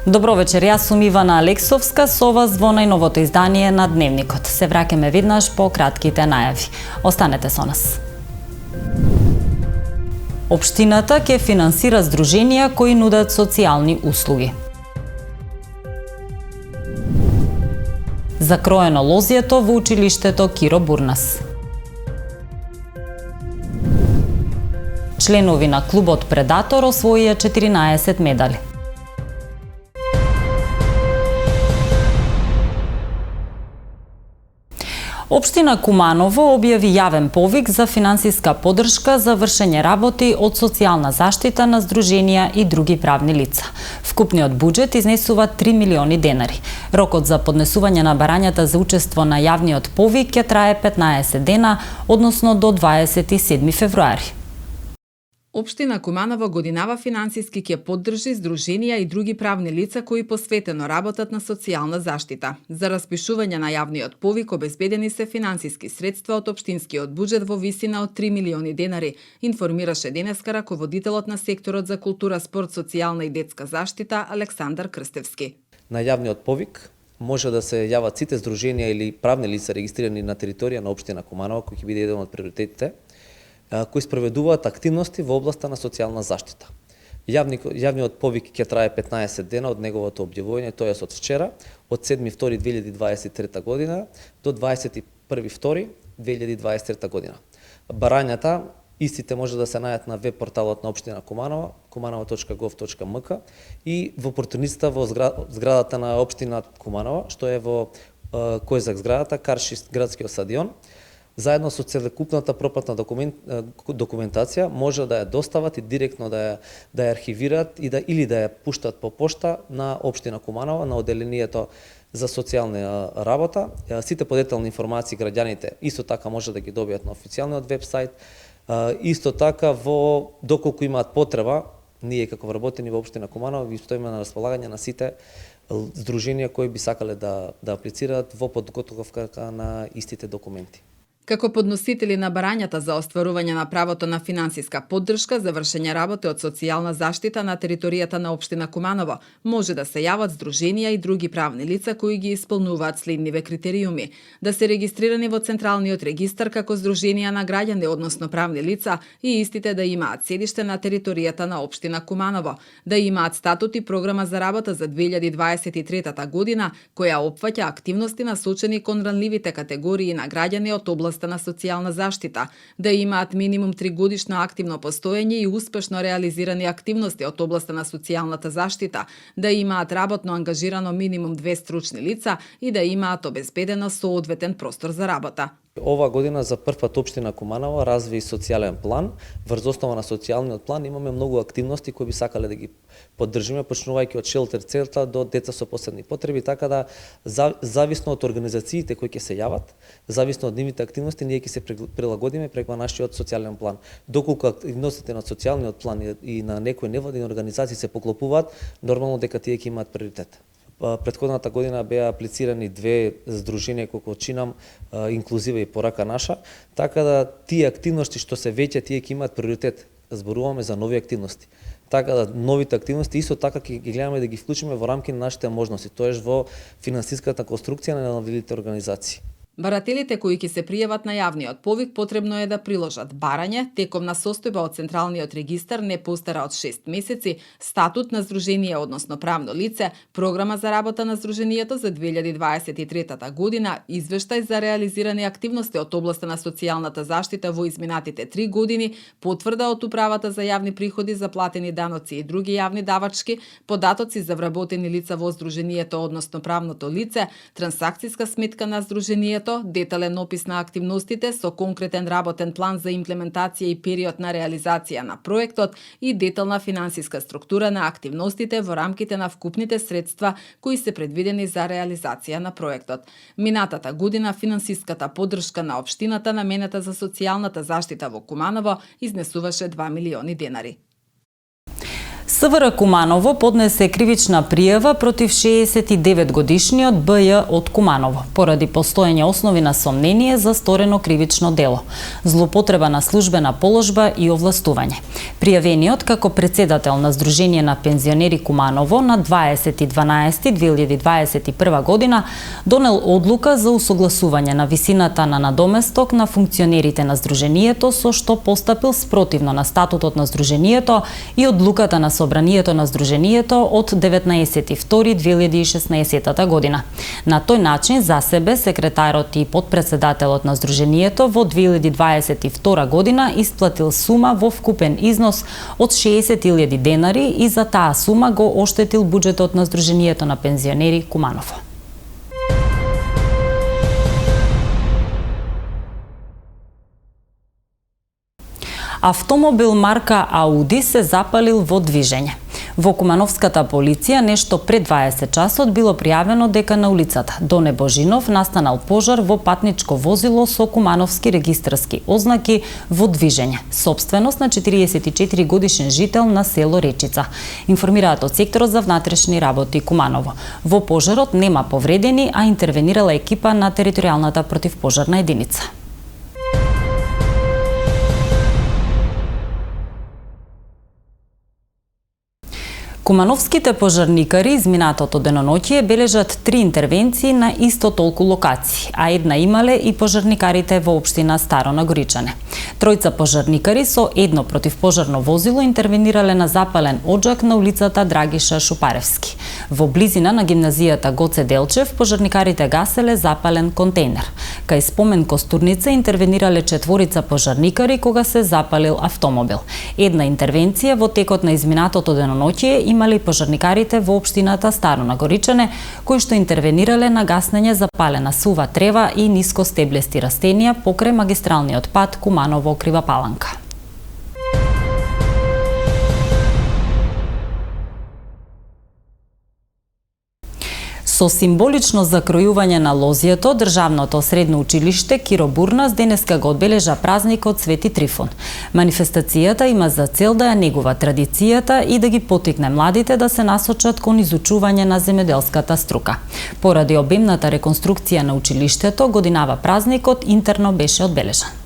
Добро вечер, јас сум Ивана Алексовска, со ова звона и новото издание на Дневникот. Се враќаме веднаш по кратките најави. Останете со нас. Општината ќе финансира здруженија кои нудат социјални услуги. Закроено лозието во училиштето Киро Бурнас. Членови на клубот Предатор освоија 14 медали. Општина Куманово објави јавен повик за финансиска поддршка за вршење работи од социјална заштита на здруженија и други правни лица. Вкупниот буџет изнесува 3 милиони денари. Рокот за поднесување на барањата за учество на јавниот повик ќе трае 15 дена, односно до 27 февруари. Општина Куманово годинава финансиски ќе поддржи здруженија и други правни лица кои посветено работат на социјална заштита. За распишување на јавниот повик обезбедени се финансиски средства од општинскиот буџет во висина од 3 милиони денари, информираше денеска раководителот на секторот за култура, спорт, социјална и детска заштита Александар Крстевски. На јавниот повик може да се јават сите здруженија или правни лица регистрирани на територија на општина Куманово, кој ќе биде еден од приоритетите, кои спроведуваат активности во областа на социјална заштита. Јавниот повик ќе трае 15 дена од неговото објавување, тоест од вчера, од 7.2.2023 година до 21.2.2023 година. Барањата истите може да се најдат на веб порталот на општина Куманово, kumanovo.gov.mk и во опортуницата во зградата на општина Куманово, што е во Којзак зградата, Карши градскиот стадион. Заедно со целокупната пропратна документација може да ја достават и директно да ја архивираат или да ја пуштат по пошта на општина Куманово, на оделението за социјална работа. Сите подетални информации граѓаните исто така може да ги добијат на официјалниот вебсайт. Исто така доколку имаат потреба, ние како вработени во општина Куманово ви стоиме на располагање на сите здруженија кои би сакале да аплицираат во подготовка на истите документи. Како подносители на барањата за остварување на правото на финансиска поддршка за вршење работи од социјална заштита на територијата на општина Куманово, може да се јават здруженија и други правни лица кои ги исполнуваат следниве критериуми: да се регистрирани во Централниот регистар како здруженија на граѓани, односно правни лица, и истите да имаат седиште на територијата на општина Куманово, да имаат статут и програма за работа за 2023 година, која опфаќа активности насочени кон ранливите категории на граѓани од област на социјална заштита, да имаат минимум 3 годишно активно постоење и успешно реализирани активности од областа на социјалната заштита, да имаат работно ангажирано минимум 2 стручни лица и да имаат обезбедено соодветен простор за работа. Ова година за прв пат општина Куманово разви социјален план. Врз основа на социјалниот план имаме многу активности кои би сакале да ги поддржиме, почнувајќи од шелтер центар до деца со посебни потреби, така да зависно од организациите кои ќе се јават, зависно од нивните активности, ние ќе се прилагодиме преку нашиот социјален план. Доколку активностите на социјалниот план и на некои невладини организации се поклопуваат, нормално дека тие ќе имаат приоритет. Претходната година беа аплицирани 2 здруженија колку чинам, инклузива и порака наша, така да тие активности што се веќе тие ќе имаат приоритет. Зборуваме за нови активности. Така да новите активности исто така ќе ги гледаме да ги вклучиме во рамки на нашите можности, тоеш во финансиската конструкција на невладините организации. Барателите кои ќе се пријават на јавниот повик потребно е да приложат барање, тековна состојба од Централниот регистар не постара од 6 месеци, статут на здружение, односно правно лице, програма за работа на здруженијето за 2023 година, извештај за реализирани активности од областа на социјалната заштита во изминатите 3 години, потврда од Управата за јавни приходи за платени даноци и други јавни давачки, податоци за вработени лица во здруженијето, односно правното лице, трансакцијска сметка на здруженијето, детален опис на активностите со конкретен работен план за имплементација и период на реализација на проектот и детална финансиска структура на активностите во рамките на вкупните средства кои се предвидени за реализација на проектот. Минатата година финансиската поддршка на општината наменета за социјалната заштита во Куманово изнесуваше 2 милиони денари. СВР Куманово поднесе кривична пријава против 69 годишниот БЈ од Куманово, поради постоење основи на сомнение за сторено кривично дело, злоупотреба на службена положба и овластување. Пријавениот како председател на Сдружение на пензионери Куманово на 20.12.2021 година донел одлука за усогласување на висината на надоместок на функционерите на Сдруженијето, со што постапил спротивно на статутот на Сдруженијето и одлуката на Собранието на Сдруженијето од 19.2.2016 година. На тој начин за себе секретарот и потпредседателот на Сдруженијето во 2022 година исплатил сума во вкупен износ од 60.000 денари и за таа сума го оштетил буџетот на Сдруженијето на пензионери Куманово. Автомобил марка Ауди се запалил во движење. Во Кумановската полиција нешто пред 20 часот било пријавено дека на улицата Доне Божинов настанал пожар во патничко возило со кумановски регистарски ознаки во движење, сопственост на 44 годишен жител на село Речица, информираат од секторот за внатрешни работи Куманово. Во пожарот нема повредени, а интервенирала екипа на територијалната противпожарна единица. Кумановските пожарникари изминатото деноноќие бележат 3 интервенции на исто толку локации, а една имале и пожарникарите во општина Старо Нагоричане. Тројца пожарникари со едно противпожарно возило интервенирале на запален оџак на улицата Драгиша Шупаревски. Во близина на гимназијата Гоце Делчев пожарникарите гаселе запален контейнер. Кај спомен Костурница интервенирале 4 пожарникари кога се запалил автомобил. Една интервенција во текот на изминатото деноноќие имали пожарникарите во општината Старо Нагоричане, кои што интервенирале на гаснење запалена сува трева и нискостеблести растенија покрај магистралниот пат Куманово-Крива Паланка. Со символично закројување на лозјето, Државното средно училиште Киро Бурнас денеска го одбележа празникот Свети Трифун. Манифестацијата има за цел да ја негува традицијата и да ги поттикне младите да се насочат кон изучување на земјоделската струка. Поради обемната реконструкција на училиштето, годинава празникот интерно беше одбележан.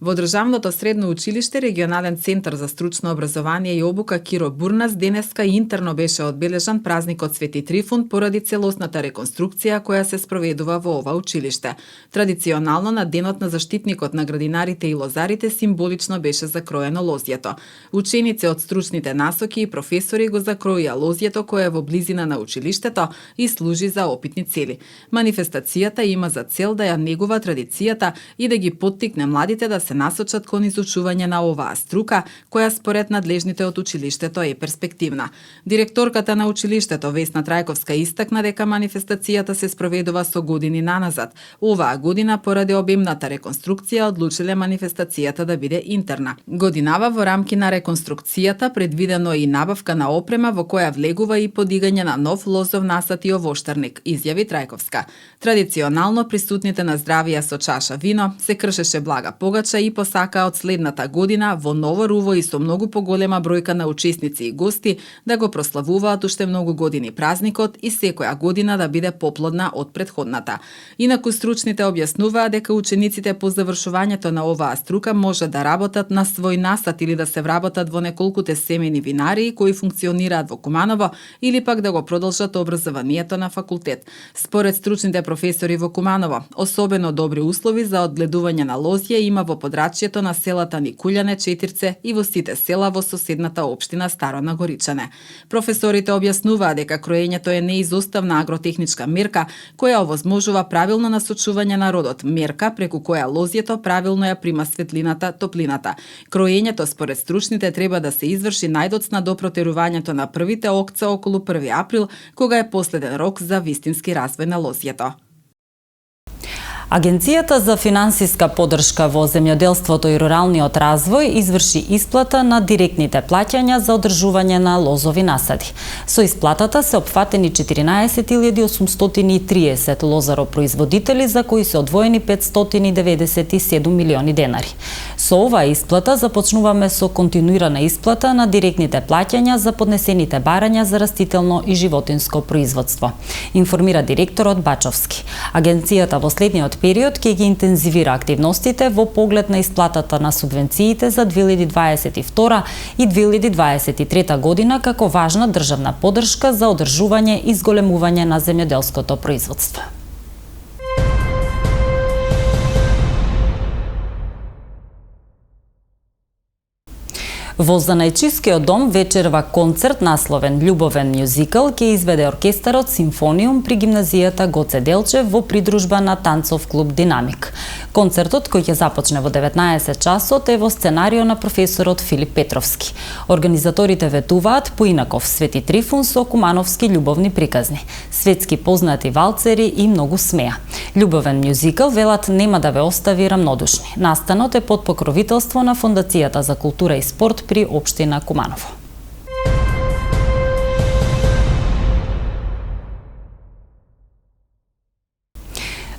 Во Државното средно училиште Регионален центар за стручно образование и обука Киро Бурнас денеска интерно беше одбележан празникот Свети Трифун поради целосната реконструкција која се спроведува во ова училиште. Традиционално на денот на заштитникот на градинарите и лозарите символично беше закроено лозјето. Ученици од стручните насоки и професори го закроија лозјето кое е во близина на училиштето и служи за опитни цели. Манифестацијата има за цел да ја негува традицијата и да ги поттикне младите да се насочат кон изучување на оваа струка, која според надлежните од училиштето е перспективна. Директорката на училиштето Весна Трајковска истакна дека манифестацијата се спроведува со години наназад. Оваа година поради обемната реконструкција одлучиле манифестацијата да биде интерна. Годинава во рамки на реконструкцијата предвидено и набавка на опрема во која влегува и подигање на нов лозов насад и овоштарник, изјави Трајковска. Традиционално присутните на здравија со чаша вино се кршеше блага погача и посака од следната година во ново руво и со многу поголема бројка на учесници и гости да го прославуваат уште многу години празникот и секоја година да биде поплодна од претходната. Инаку стручните објаснуваа дека учениците по завршувањето на оваа струка може да работат на свој насад или да се вработат во неколкуте семени винарии кои функционираат во Куманово или пак да го продолжат образованието на факултет. Според стручните професори во Куманово, особено добри услови за одгледување на лозја има во подрачјето на селата Никулјане, Четирце и во сите села во соседната општина Старо Нагоричане. Професорите објаснуваа дека кроењето е неизоставна агротехничка мерка која овозможува правилно насочување на родот, мерка преку која лозјето правилно ја прима светлината, топлината. Кроењето според стручните треба да се изврши најдоцна до протерувањето на првите окца околу 1 април, кога е последен рок за вистински развој на лозјето. Агенцијата за финансиска поддршка во земјоделството и руралниот развој изврши исплата на директните плаќања за одржување на лозови насади. Со исплатата се опфатени 14.830 лозаропроизводители за кои се одвоени 597 милиони денари. Со оваа исплата започнуваме со континуирана исплата на директните плаќања за поднесените барања за растително и животинско производство, информира директорот Бачовски. Агенцијата во следниот период ќе ги интензивира активностите во поглед на исплатата на субвенциите за 2022 и 2023 година како важна државна поддршка за одржување и зголемување на земјоделското производство. Во Занајчискиот дом вечерва концерт насловен Љубовен мюзикал ќе изведе оркестарот Симфониум при гимназијата Гоце Делчев во придружба на танцов клуб Динамик. Концертот кој ќе започне во 19 часот е во сценарио на професорот Филип Петровски. Организаторите ветуваат поинаков Свети Трифун со кумановски љубовни приказни, светски познати валцери и многу смеа. Љубовен мюзикал, велат, нема да ве остави рамнодушни. Настанот е под покровителство на Фондацијата за култура и спорт при општина Куманово.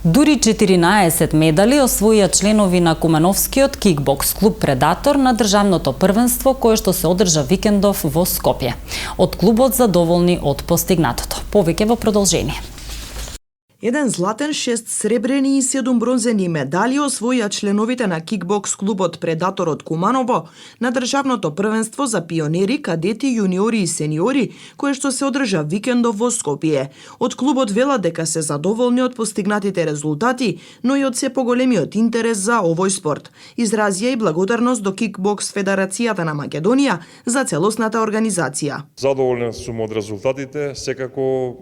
Дури 14 медали освоија членови на Кумановскиот кикбокс клуб Предатор на државното првенство кое што се одржа викендов во Скопје. Од клубот задоволни од постигнатото. Повеќе во продолжение. 1 златен, 6 сребрени и 7 бронзени медали освоија членовите на кикбокс клубот Предатор од Куманово на државното првенство за пионери, кадети, јуниори и сениори, кое што се одржа викендов во Скопје. Од клубот велат дека се задоволни од постигнатите резултати, но и од се поголемиот интерес за овој спорт. Изразија и благодарност до Кикбокс Федерацијата на Македонија за целосната организација. Задоволен сум од резултатите, секако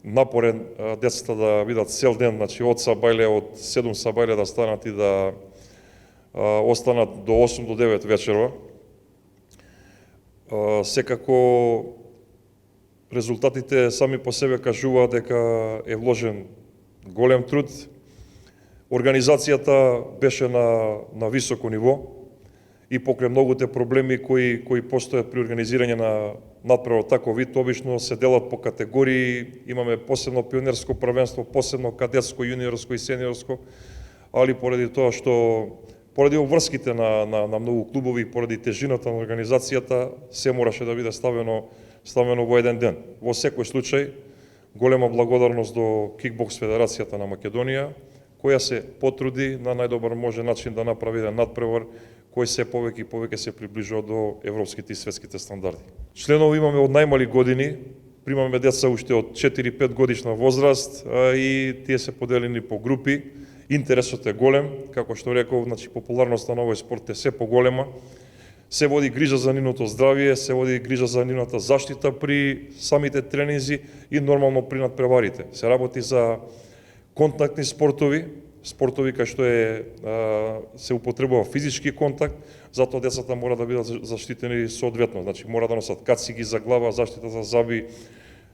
напорен децата да бидат цел ден, значи од сабајле, од 7 сабајле да станат и да останат до 8 до 9 вечерва. Секако резултатите сами по себе кажуваат дека е вложен голем труд. Организацијата беше на високо ниво и покрај многуте проблеми кои постојат при организирање на надпревар таков вид, обично се делат по категории, имаме посебно пионерско првенство, посебно кадетско, јуниорско и сениорско, али поради тоа што поради обврските на многу клубови, поради тежината на организацијата, се мораше да биде ставено во еден ден. Во секој случај, голема благодарност до Кикбокс Федерацијата на Македонија, која се потруди на најдобар може начин да направи еден надпревар кој се повеќе и повеќе се приближува до европските и светските стандарди. Членови имаме од најмали години, примаме деца уште од 4-5 годишна возраст и тие се поделени по групи. Интересот е голем, како што реков, значи популарноста на овој спорт е се поголема. Се води грижа за нивното здравје, се води грижа за нивната заштита при самите тренинзи и нормално при надпреварите. Се работи за контактни спортови кај што се употребува физички контакт, затоа децата мора да бидат заштитени соодветно. Значи мора да носат кациги за глава, заштита за заби,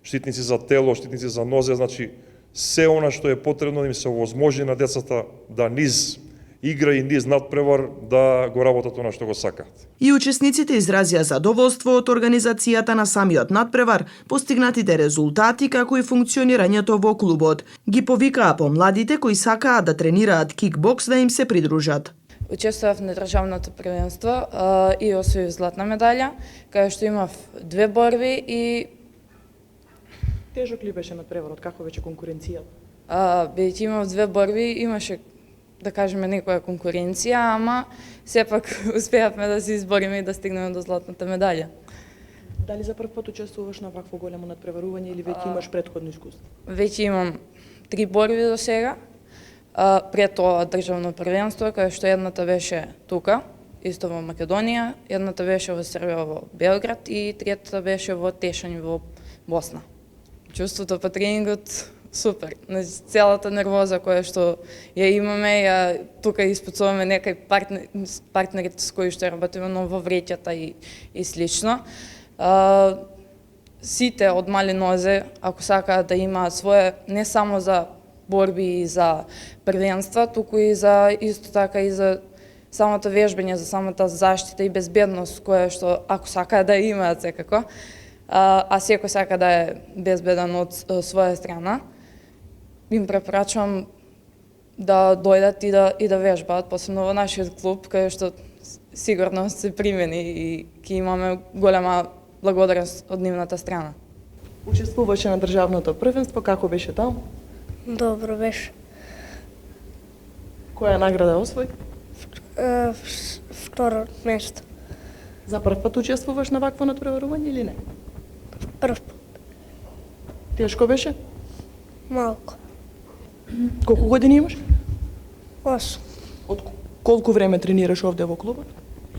штитници за тело, штитници за нозе, значи се она што е потребно да им се овозможи на децата да низ игра и низ надпревар да го работат она што го сакаат. И учесниците изразија задоволство од организацијата на самиот надпревар, постигнатите резултати како и функционирањето во клубот. Ги повикаа помладите кои сакаат да тренираат кикбокс да им се придружат. Учествував на државното првенство и освоив златна медалја, кај што имав 2 борби и Тежок ли беше надпреварот, како беше конкуренцијата? Бидејќи имав 2 борби, имаше да кажеме некоја конкуренција, ама сепак успеавме да се избориме и да стигнеме до златната медалја. Дали за прв пат учествуваш на вакво големо надпреварување или веќе имаш претходно искуство? Веќе имам 3 борби до сега. Пред тоа државно првенство, кај што едната беше тука, исто во Македонија, едната беше во Србија во Белград и третата беше во Тешање во Босна. Чувството по тренингот супер. Целата нервоза која што ја имаме, тука испуцуваме некај партнерите с кои што работиме, но во вреќата и слично. Сите од мали нозе, ако сакаат да имаат своје, не само за борби и за првенства, туку и за исто така и за самото вежбање, за самата заштита и безбедност која што ако сака да ја имаат секако, а секој сака да е безбеден од своја страна, им препорачувам да дојдат и да вежбаат, посебно во нашиот клуб, кај што сигурно се примени и ќе имаме голема благодарност од нивната страна. Учествуваше на државното првенство, како беше таму? Добро беше. Која награда освои? Второ место. За прв пат учествуваш на вакво натпреварување или не? Прв пат. Тешко беше? Малко. Колку години имаш? 8. Од колку време тренираш овде во клубот?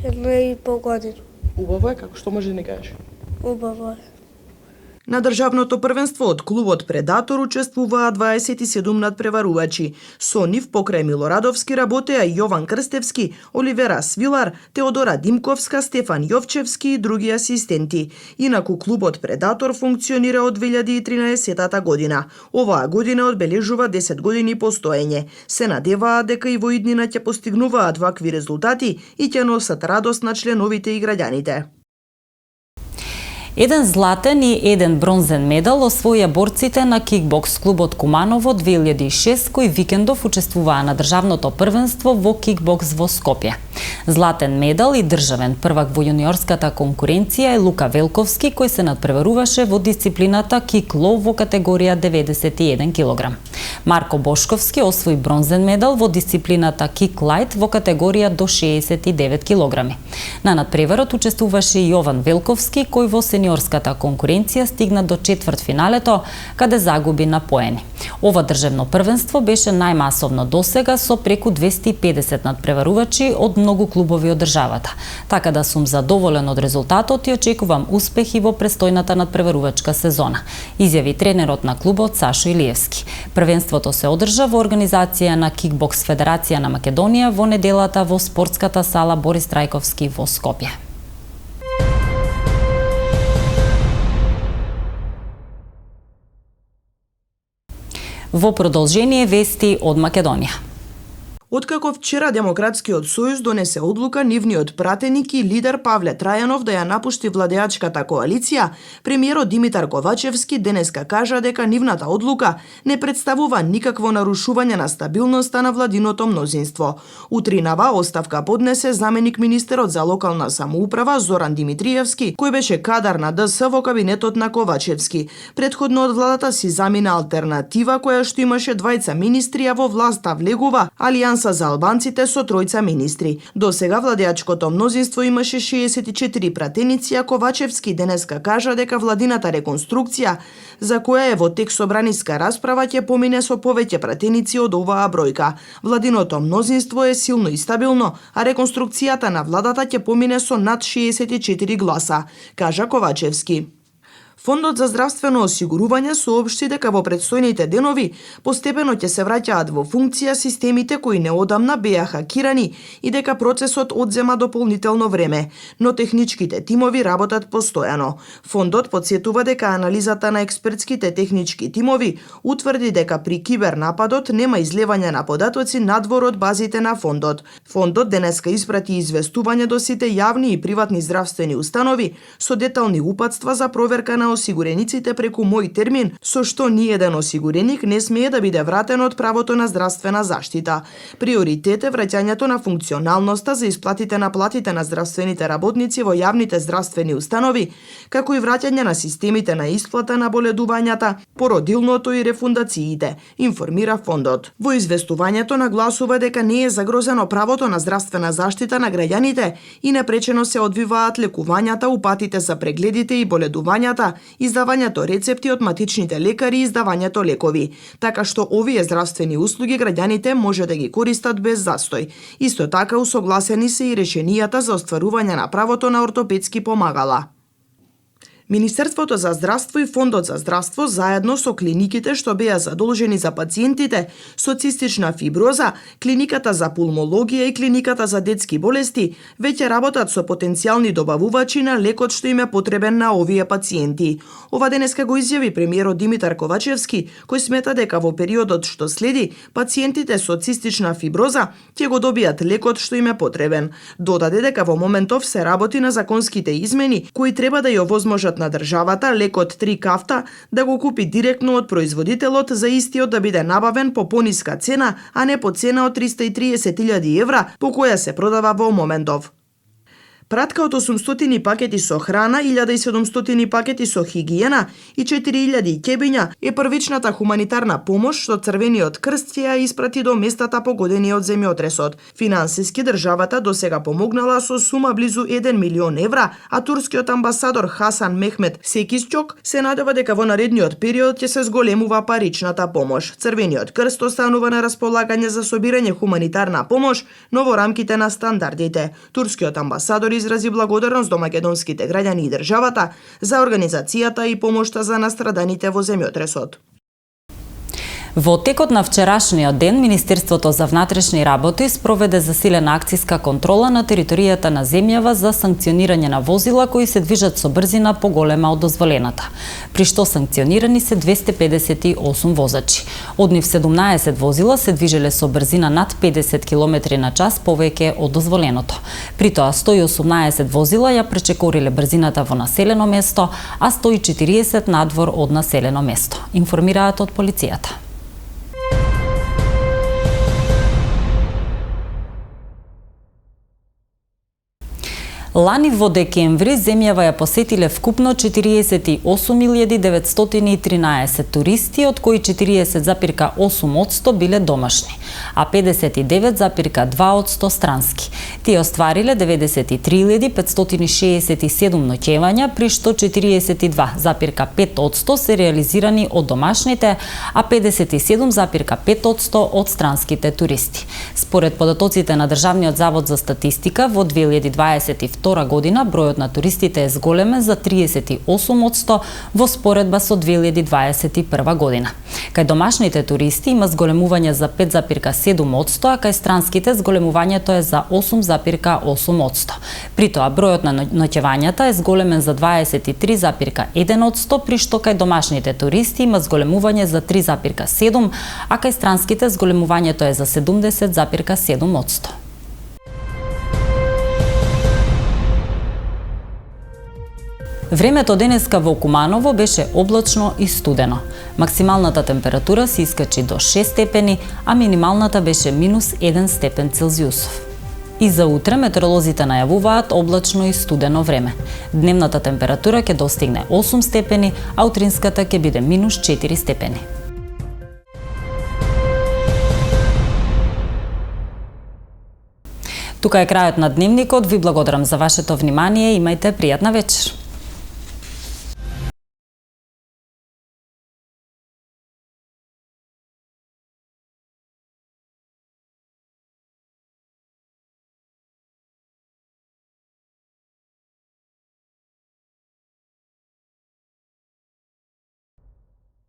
1,5 година. Убаво е, како што може да ни кажеш? Убаво е. На државното првенство од клубот Предатор учествуваа 27 надпреварувачи. Со нив покрај Милорадовски работеа Јован Крстевски, Оливера Свилар, Теодора Димковска, Стефан Јовчевски и други асистенти. Инаку клубот Предатор функционира од 2013 година. Оваа година одбележува 10 години постоење. Се надеваат дека и во иднина ќе постигнуваат вакви резултати и ќе носат радост на членовите и граѓаните. Еден златен и еден бронзен медал освоија борците на кикбокс клубот Куманово 2006, кој викендов учествуваа на државното првенство во кикбокс во Скопје. Златен медал и државен првак во јуниорската конкуренција е Лука Велковски, кој се надпреваруваше во дисциплината кик-лов во категорија 91 кг. Марко Бошковски освои бронзен медал во дисциплината кик-лайт во категорија до 69 кг. На надпреварот учествуваше и Јован Велковски, кој во сениорската конкуренција стигна до четвртфиналето, каде загуби на поени. Ова државно првенство беше најмасовно досега со преку 250 надпреварувачи од многу клубови од државата. Така да сум задоволен од резултатот и очекувам успехи во престојната надпреварувачка сезона, изјави тренерот на клубот Сашо Илиевски. Првенството се одржа во организација на Кикбокс Федерација на Македонија во неделата во спортската сала Борис Трајковски во Скопје. Во продолжение вести од Македонија. Откако вчера Демократскиот сојуз донесе одлука нивниот пратеник и лидер Павле Трајанов да ја напушти владеачката коалиција, премиерот Димитар Ковачевски денеска кажа дека нивната одлука не представува никакво нарушување на стабилноста на владиното мнозинство. Утринава оставка поднесе заменик министерот за локална самоуправа Зоран Димитриевски, кој беше кадар на ДС во кабинетот на Ковачевски. Предходно од владата си замина алтернатива која што имаше двајца министри, а во власта влегува Алијанса за албанците со тројца министри. До сега владеачкото мнозинство имаше 64 пратеници, а Ковачевски денеска кажа дека владината реконструкција, за која е во тек собраниска расправа, ќе помине со повеќе пратеници од оваа бројка. Владиното мнозинство е силно и стабилно, а реконструкцијата на владата ќе помине со над 64 гласа, кажа Ковачевски. Фондот за здравствено осигурување соопшти дека во предстојните денови постепено ќе се враќаат во функција системите кои неодамна беа хакирани и дека процесот одзема дополнително време, но техничките тимови работат постојано. Фондот потсетува дека анализата на експертските технички тимови утврди дека при кибернападот нема излевање на податоци надвор од базите на фондот. Фондот денеска испрати известување до сите јавни и приватни здравствени установи со детални упатства за проверка на осигурениците преку мој термин, со што ниеден осигуреник не смее да биде вратен од правото на здравствена заштита. Приоритет е враќањето на функционалноста за исплатите на платите на здравствените работници во јавните здравствени установи, како и враќање на системите на исплата на боледувањата, породилното и рефундациите, информира фондот. Во известувањето нагласува дека не е загрозено правото на здравствена заштита на граѓаните и непречено се одвиваат лекувањата, упатите за прегледите и боледувањата, издавањето рецепти од матичните лекари и издавањето лекови, така што овие здравствени услуги граѓаните може да ги користат без застој. Исто така усогласени се и решенијата за остварување на правото на ортопедски помагала. Министерството за здравство и Фондот за здравство заедно со клиниките што беа задолжени за пациентите со цистична фиброза, клиниката за пулмологија и клиниката за детски болести веќе работат со потенцијални добавувачи на лекот што им е потребен на овие пациенти. Ова денеска го изјави премиерот Димитар Ковачевски, кој смета дека во периодот што следи, пациентите со цистична фиброза ќе го добијат лекот што им е потребен. Додаде дека во моментов се работи на законските измени кои треба да ја овозможат на државата лекот 3 кафта да го купи директно од производителот за истиот да биде набавен по пониска цена, а не по цена од 330.000 евра по која се продава во моментов. Пратка од 800 пакети со храна, 1700 пакети со хигиена и 4000 ќебиња е првичната хуманитарна помош што Црвениот крст ќе ја испрати до местата погодени од земјотресот. Финансиски државата досега помогнала со сума близу 1 милион евра, а турскиот амбасадор Хасан Мехмет Секисчок се надева дека во наредниот период ќе се зголемува паричната помош. Црвениот крст останува на располагање за собирање хуманитарна помош, но во рамките на стандардите. Турскиот амбасадор изрази благодарност до македонските граѓани и државата за организацијата и помошта за настраданите во земјотресот. Во текот на вчерашниот ден, Министерството за внатрешни работи спроведе засилена акциска контрола на територијата на земјава за санкционирање на возила кои се движат со брзина поголема од дозволената, при што санкционирани се 258 возачи. Од нив 17 возила се движеле со брзина над 50 км на час повеќе од дозволеното. При тоа 118 возила ја пречекориле брзината во населено место, а 140 надвор од населено место, информираат од полицијата. Лани во декември земјава ја посетиле вкупно 48.913 туристи, од кои 40,8% биле домашни, а 59,2% странски. Тие оствариле 93.567 ноќевања, при што 42,5% се реализирани од домашните, а 57,5% од странските туристи. Според податоците на Државниот завод за статистика, во 2022 година бројот на туристите е зголемен за 38% во споредба со 2021 година. Кај домашните туристи има зголемување за 5,7%, а кај странските зголемувањето е за 8,8%. При тоа бројот на ноќевањата е зголемен за 23,1%, при што кај домашните туристи има зголемување за 3,7%, а кај странските зголемувањето е за 70,7%. Времето денеска во Куманово беше облачно и студено. Максималната температура се искачи до 6 степени, а минималната беше -1 степен Целзиусов. И за утре метеоролозите најавуваат облачно и студено време. Дневната температура ќе достигне 8 степени, а утринската ќе биде -4 степени. Тука е крајот на дневникот. Ви благодарам за вашето внимание. Имајте пријатна вечер.